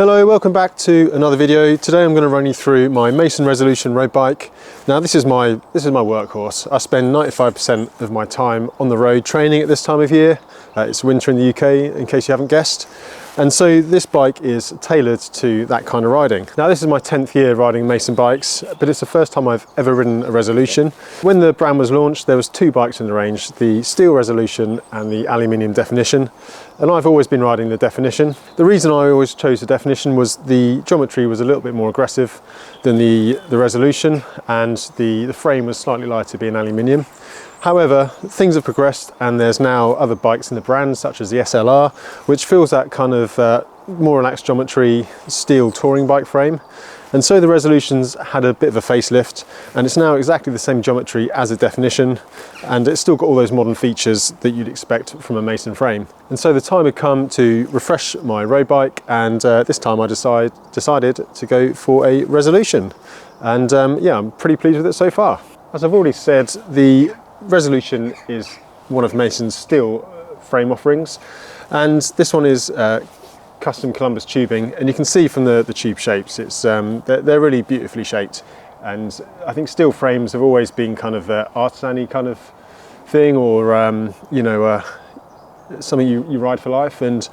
Hello, welcome back to another video. Today I'm going to run you through my Mason Resolution road bike. Now this is my workhorse. I spend 95% of my time on the road training at this time of year. It's winter in the UK, in case you haven't guessed. And so this bike is tailored to that kind of riding. Now this is my 10th year riding Mason bikes, but it's the first time I've ever ridden a Resolution. When the brand was launched, there was two bikes in the range, the steel Resolution and the aluminium Definition. And I've always been riding the Definition. The reason I always chose the Definition was the geometry was a little bit more aggressive than the Resolution, and the frame was slightly lighter, being aluminium. However, things have progressed and there's now other bikes in the brand, such as the SLR, which feels that kind of more relaxed geometry steel touring bike frame. And so the Resolution's had a bit of a facelift, and it's now exactly the same geometry as the Definition, and it's still got all those modern features that you'd expect from a Mason frame. And so the time had come to refresh my road bike, and this time I decided to go for a Resolution. And yeah, I'm pretty pleased with it so far. As I've already said, the Resolution is one of Mason's steel frame offerings, and this one is custom Columbus tubing, and you can see from the tube shapes, it's they're really beautifully shaped. And I think steel frames have always been kind of artisan-y kind of thing, or you know, something you ride for life. And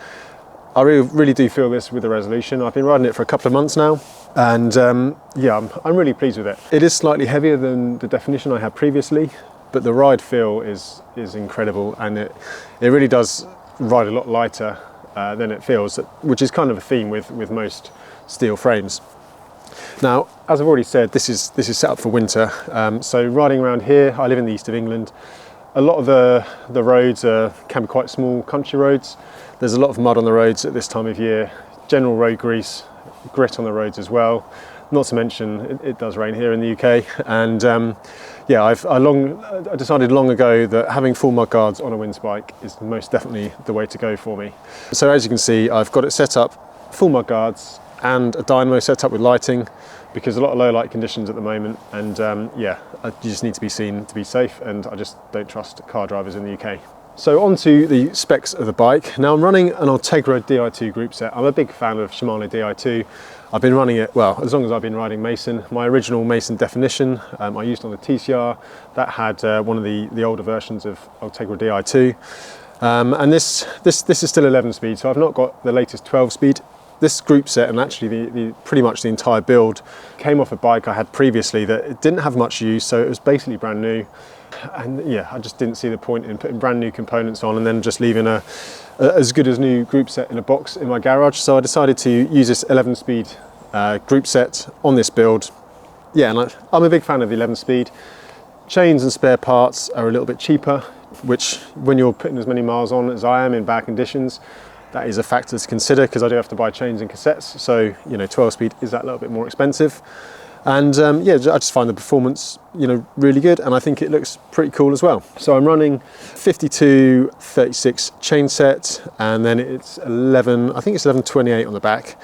I really do feel this with the Resolution. I've been riding it for a couple of months now, and yeah, I'm really pleased with it. It is slightly heavier than the Definition I had previously, but the ride feel is incredible, and it really does ride a lot lighter than it feels, which is kind of a theme with most steel frames. Now, as I've already said, this is set up for winter. So riding around here, I live in the east of England. A lot of the roads can be quite small country roads. There's a lot of mud on the roads at this time of year. General road grease, grit on the roads as well. Not to mention, it does rain here in the UK, and yeah, I decided long ago that having full mud guards on a winter bike is most definitely the way to go for me. So as you can see, I've got it set up, full mud guards, and a dynamo set up with lighting, because a lot of low light conditions at the moment, and yeah, you just need to be seen to be safe, and I just don't trust car drivers in the UK. So on to the specs of the bike. Now I'm running an Ultegra Di2 group set. I'm a big fan of Shimano Di2. I've been running it, well, as long as I've been riding Mason. My original Mason Definition, I used on the TCR. That had one of the older versions of Ultegra Di2. And this is still 11 speed, so I've not got the latest 12 speed. This group set, and actually pretty much the entire build, came off a bike I had previously that it didn't have much use, so it was basically brand new. And yeah, I just didn't see the point in putting brand new components on and then just leaving a as good as new group set in a box in my garage. So I decided to use this 11 speed group set on this build. Yeah, and I'm a big fan of the 11 speed. Chains and spare parts are a little bit cheaper, which when you're putting as many miles on as I am in bad conditions, that is a factor to consider, because I do have to buy chains and cassettes. So, you know, 12 speed is that little bit more expensive. And yeah, I just find the performance, you know, really good, and I think it looks pretty cool as well. So I'm running 52/36 chain set, and then it's 1128 on the back.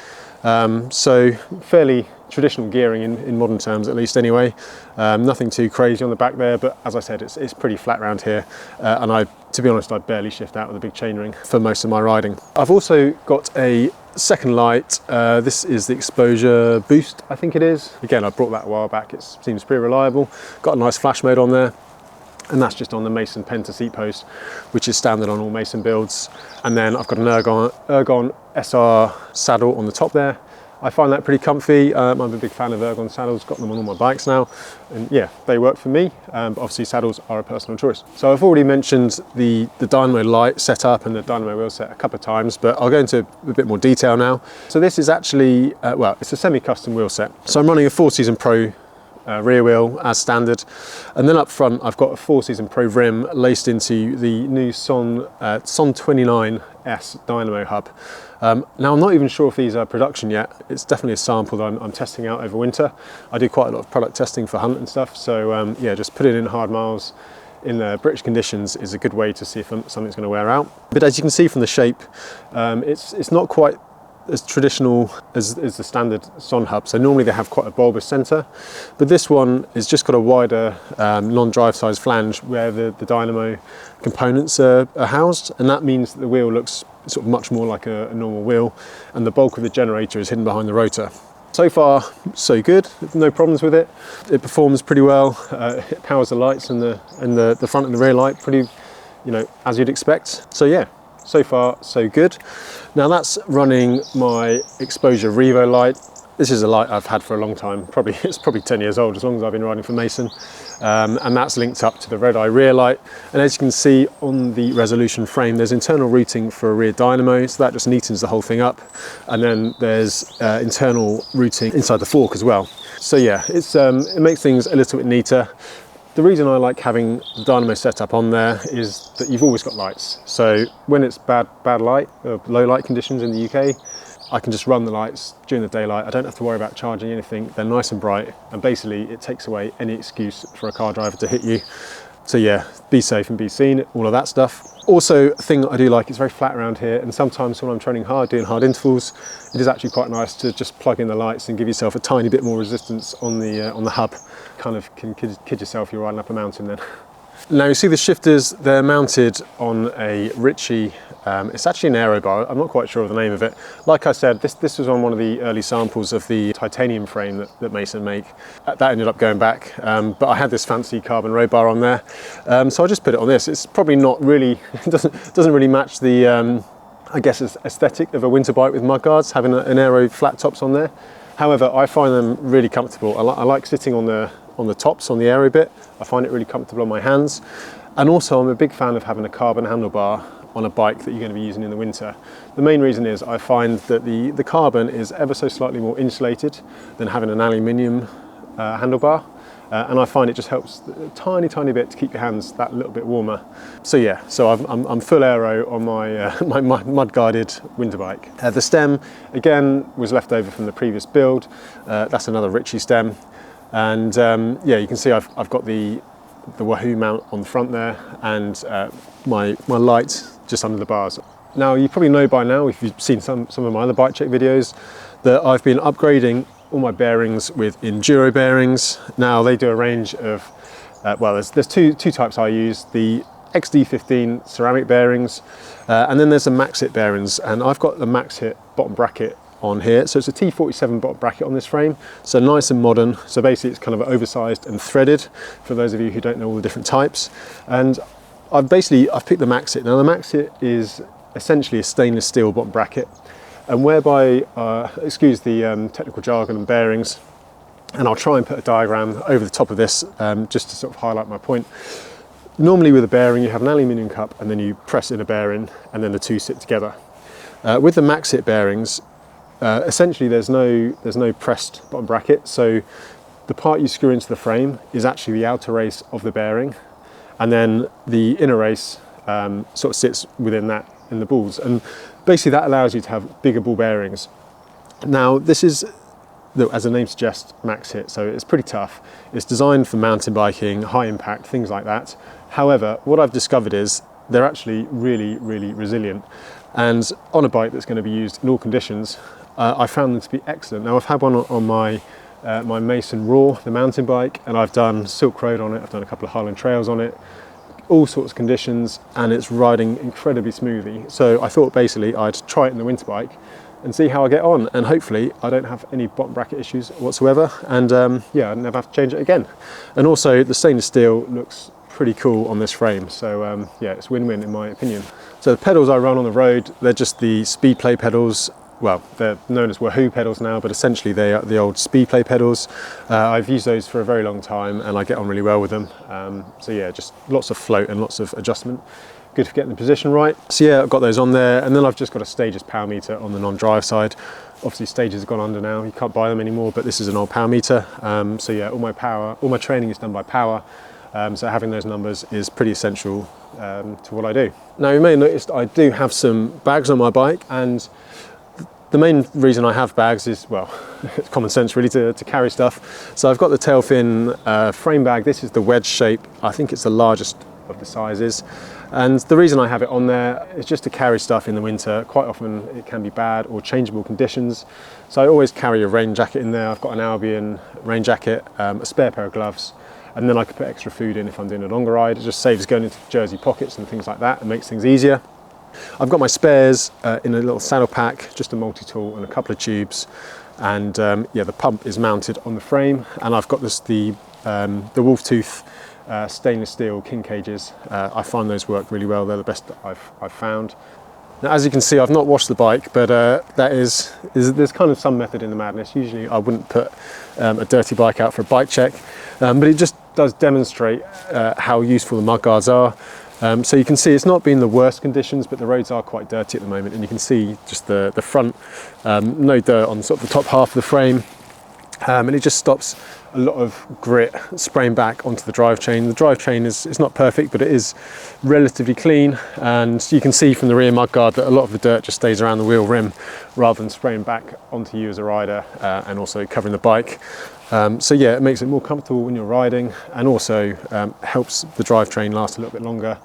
So fairly traditional gearing in modern terms, at least anyway. Nothing too crazy on the back there, but as I said, it's pretty flat around here. And to be honest, I barely shift out with a big chainring for most of my riding. I've also got a second light. This is the exposure boost, I think it is. Again, I brought that a while back. It seems pretty reliable. Got a nice flash mode on there. And that's just on the Mason Penta seat post, which is standard on all Mason builds. And then I've got an Ergon SR saddle on the top there. I find that pretty comfy. I'm a big fan of Ergon saddles, got them on all my bikes now. And yeah, they work for me. But obviously saddles are a personal choice. So I've already mentioned the dynamo light setup and the dynamo wheel set a couple of times, but I'll go into a bit more detail now. So this is actually, well, it's a semi-custom wheel set. So I'm running a 4-Season Pro rear wheel as standard, and then up front I've got a 4-Season Pro rim laced into the new Son 29S dynamo hub. Now I'm not even sure if these are production yet. It's definitely a sample that I'm testing out over winter. I do quite a lot of product testing for Hunt and stuff, so yeah, just put it in hard miles in British conditions is a good way to see if something's going to wear out. But as you can see from the shape, it's not quite as traditional as the standard Son hub. So normally they have quite a bulbous centre, but this one has just got a wider non-drive size flange where the dynamo components are housed, and that means that the wheel looks sort of much more like a normal wheel, and the bulk of the generator is hidden behind the rotor. So far, so good. No problems with it. It performs pretty well. It powers the lights and the front and the rear light pretty, as you'd expect. So yeah, so far so good. Now that's running my Exposure Revo light. This is a light I've had for a long time. It's probably 10 years old, as long as I've been riding for Mason. And that's linked up to the red eye rear light. And as you can see on the resolution frame, there's internal routing for a rear dynamo, so that just neatens the whole thing up. And then there's internal routing inside the fork as well. So yeah, it makes things a little bit neater. The reason I like having the dynamo setup on there is that you've always got lights. So when it's bad light, low light conditions in the UK, I can just run the lights during the daylight. I don't have to worry about charging anything. They're nice and bright, and basically it takes away any excuse for a car driver to hit you. So yeah, be safe and be seen, all of that stuff. Also, a thing that I do like, it's very flat around here, and sometimes when I'm training hard, doing hard intervals, it is actually quite nice to just plug in the lights and give yourself a tiny bit more resistance on the hub. Kind of can kid yourself you're riding up a mountain then. Now you see the shifters, they're mounted on a Ritchie, it's actually an aero bar, I'm not quite sure of the name of it. Like I said, this was on one of the early samples of the titanium frame that Mason make. That ended up going back, but I had this fancy carbon road bar on there. So I just put it on this. It's probably not really, it doesn't really match the, I guess, aesthetic of a winter bike with mudguards, having an aero flat tops on there. However, I find them really comfortable. I like sitting on the tops, on the aero bit. I find it really comfortable on my hands. And also I'm a big fan of having a carbon handlebar on a bike that you're going to be using in the winter. The main reason is I find that the carbon is ever so slightly more insulated than having an aluminium handlebar. And I find it just helps a tiny bit to keep your hands that little bit warmer. So yeah, so I'm full aero on my, my mud-guarded winter bike. The stem, again, was left over from the previous build. That's another Ritchie stem. And yeah, you can see I've got the Wahoo mount on the front there, and my light just under the bars. Now you probably know by now, if you've seen some of my other bike check videos, that I've been upgrading all my bearings with enduro bearings. Now they do a range of, well, there's two types I use, the XD15 ceramic bearings, and then there's the Maxit bearings, and I've got the Maxit bottom bracket on here. So it's a T47 bottom bracket on this frame, so nice and modern. So basically it's kind of oversized and threaded, for those of you who don't know all the different types. And I've picked the Maxit. Now the Maxit is essentially a stainless steel bottom bracket, and whereby, excuse the technical jargon and bearings, and I'll try and put a diagram over the top of this just to sort of highlight my point. Normally with a bearing you have an aluminium cup and then you press in a bearing and then the two sit together. With the Maxit bearings, essentially there's no pressed bottom bracket, so the part you screw into the frame is actually the outer race of the bearing, and then the inner race sort of sits within that in the balls, and basically that allows you to have bigger ball bearings. Now this is, as the name suggests, Maxit, so it's pretty tough. It's designed for mountain biking, high impact, things like that. However, what I've discovered is they're actually really resilient, and on a bike that's going to be used in all conditions, I found them to be excellent. Now I've had one on my my Mason Raw, the mountain bike, and I've done Silk Road on it, I've done a couple of Highland Trails on it, all sorts of conditions, and it's riding incredibly smoothly. So I thought basically I'd try it in the winter bike and see how I get on, and hopefully I don't have any bottom bracket issues whatsoever, and yeah, I never have to change it again. And also the stainless steel looks pretty cool on this frame, so yeah, it's win-win in my opinion. So the pedals I run on the road, they're just the Speedplay pedals. Well, they're known as Wahoo pedals now, but essentially they are the old Speedplay pedals. I've used those for a very long time and I get on really well with them. So yeah, just lots of float and lots of adjustment. Good for getting the position right. So yeah, I've got those on there, and then I've just got a Stages power meter on the non-drive side. Obviously Stages have gone under now, you can't buy them anymore, but this is an old power meter. So yeah, all my training is done by power. So having those numbers is pretty essential to what I do. Now you may have noticed I do have some bags on my bike, and the main reason I have bags is, well, it's common sense really to carry stuff. So I've got the tail fin frame bag. This is the wedge shape. I think it's the largest of the sizes. And the reason I have it on there is just to carry stuff in the winter. Quite often it can be bad or changeable conditions. So I always carry a rain jacket in there. I've got an Albion rain jacket, a spare pair of gloves, and then I could put extra food in if I'm doing a longer ride. It just saves going into jersey pockets and things like that and makes things easier. I've got my spares in a little saddle pack, just a multi-tool and a couple of tubes, and yeah, the pump is mounted on the frame, and I've got the wolf tooth stainless steel king cages. I find those work really well. They're the best that I've found. Now, as you can see, I've not washed the bike, but there's kind of some method in the madness. Usually I wouldn't put a dirty bike out for a bike check, but it just does demonstrate how useful the mudguards are. So you can see it's not been the worst conditions, but the roads are quite dirty at the moment, and you can see just the front, no dirt on sort of the top half of the frame, and it just stops a lot of grit spraying back onto the drivetrain. The drivetrain is not perfect, but it is relatively clean, and you can see from the rear mudguard that a lot of the dirt just stays around the wheel rim rather than spraying back onto you as a rider, and also covering the bike. So yeah, it makes it more comfortable when you're riding, and also helps the drivetrain last a little bit longer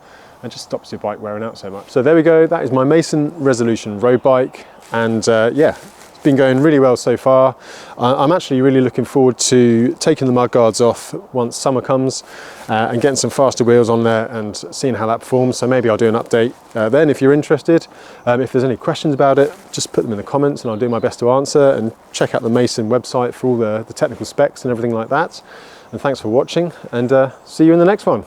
and just stops your bike wearing out so much. So there we go, that is my Mason Resolution road bike, and yeah, it's been going really well so far. I'm actually really looking forward to taking the mudguards off once summer comes and getting some faster wheels on there and seeing how that performs. So maybe I'll do an update then if you're interested. If there's any questions about it, just put them in the comments and I'll do my best to answer, and check out the Mason website for all the technical specs and everything like that. And thanks for watching, and see you in the next one.